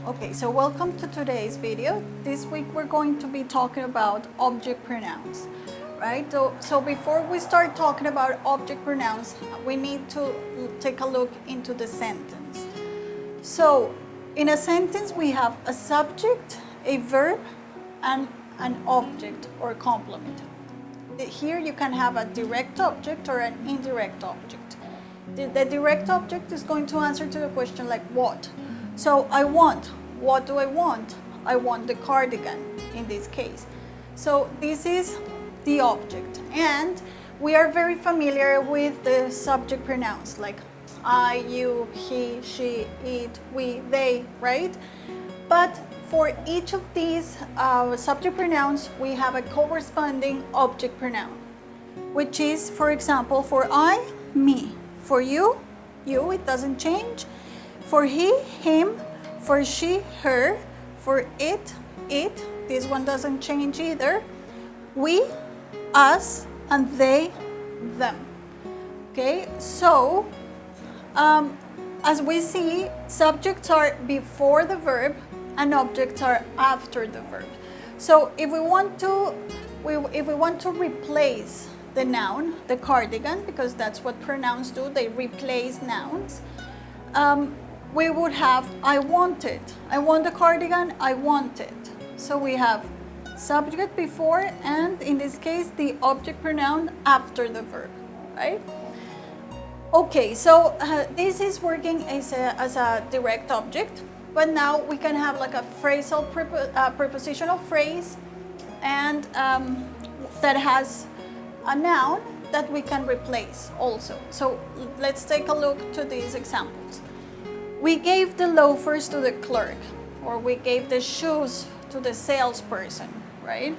Okay, so welcome to today's video. This week we're going to be talking about object pronouns, right? So before we start talking about object pronouns, we need to take a look into the sentence. So in a sentence we have a subject, a verb, and an object or complement. Here you can have a direct object or an indirect object. The direct object is going to answer to the question like what. So I want. What do I want? I want the cardigan in this case. So this is the object. And we are very familiar with the subject pronouns like I, you, he, she, it, we, they, right? But for each of these subject pronouns, we have a corresponding object pronoun, which is, for example, for I, me. For you, you, it doesn't change. For he, him. For she, her. For it, this one doesn't change either. We, us, and they, them. Okay, so as we see, subjects are before the verb and objects are after the verb. So if we want to replace the noun, the cardigan, because that's what pronouns do, they replace nouns, we would have I want it. I want the cardigan, I want it. So we have subject before and in this case the object pronoun after the verb, right? Okay, so this is working as a direct object, but now we can have like a phrasal prepositional phrase and that has a noun that we can replace also. So let's take a look to these examples. We gave the loafers to the clerk, or we gave the shoes to the salesperson, right?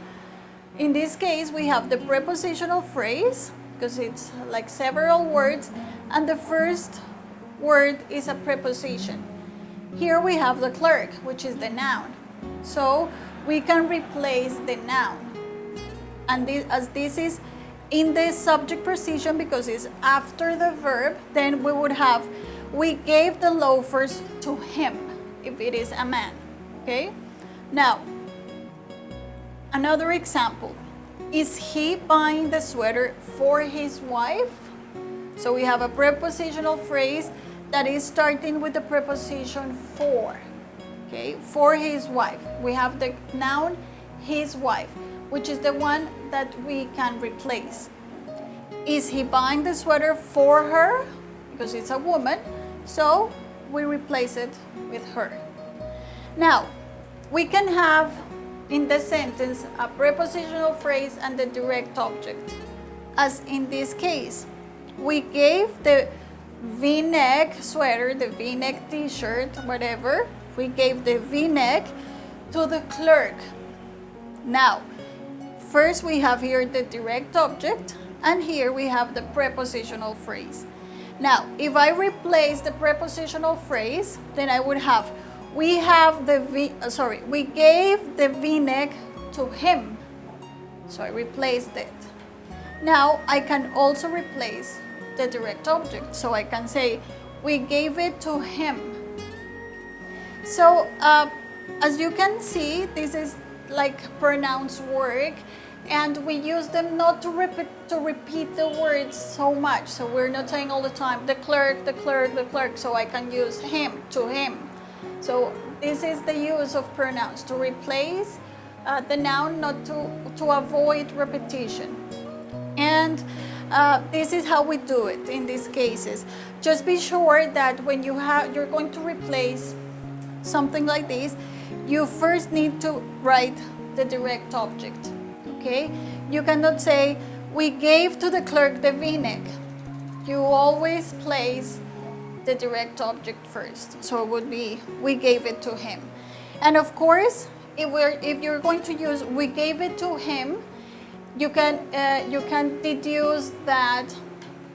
In this case, we have the prepositional phrase, because it's like several words, and the first word is a preposition. Here we have the clerk, which is the noun. So we can replace the noun. And as this is in the subject precision, because it's after the verb, then we would have we gave the loafers to him, if it is a man, okay? Now, another example. Is he buying the sweater for his wife? So we have a prepositional phrase that is starting with the preposition for, okay? For his wife. We have the noun his wife, which is the one that we can replace. Is he buying the sweater for her? Because it's a woman, so we replace it with her. Now, we can have in the sentence a prepositional phrase and the direct object. As in this case, we gave the V-neck sweater, the V-neck t-shirt, whatever, we gave the V-neck to the clerk. Now, first we have here the direct object, and here we have the prepositional phrase. Now, if I replace the prepositional phrase, then I would have, we gave the V-neck to him. So I replaced it. Now, I can also replace the direct object. So I can say, we gave it to him. So, as you can see, this is like pronouns work. And we use them not to repeat the words so much. So we're not saying all the time, the clerk, the clerk, the clerk. So I can use him, to him. So this is the use of pronouns, to replace the noun, not to avoid repetition. And this is how we do it in these cases. Just be sure that when you're going to replace something like this, you first need to write the direct object. Okay? You cannot say, we gave to the clerk the V-neck. You always place the direct object first. So it would be, we gave it to him. And of course, if you're going to use, we gave it to him, you can deduce that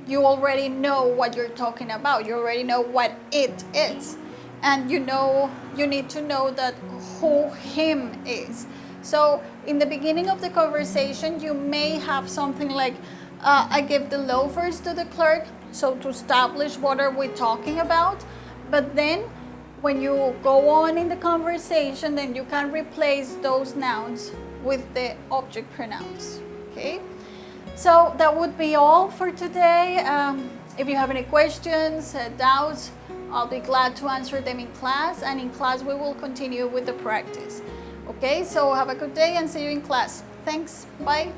you already know what you're talking about. You already know what it is. And you need to know that who him is. So in the beginning of the conversation, you may have something like, I gave the loafers to the clerk. so to establish what are we talking about. But then when you go on in the conversation, then you can replace those nouns with the object pronouns. Okay, so that would be all for today. If you have any questions, doubts, I'll be glad to answer them in class, and in class we will continue with the practice. Okay, so have a good day and see you in class. Thanks, bye.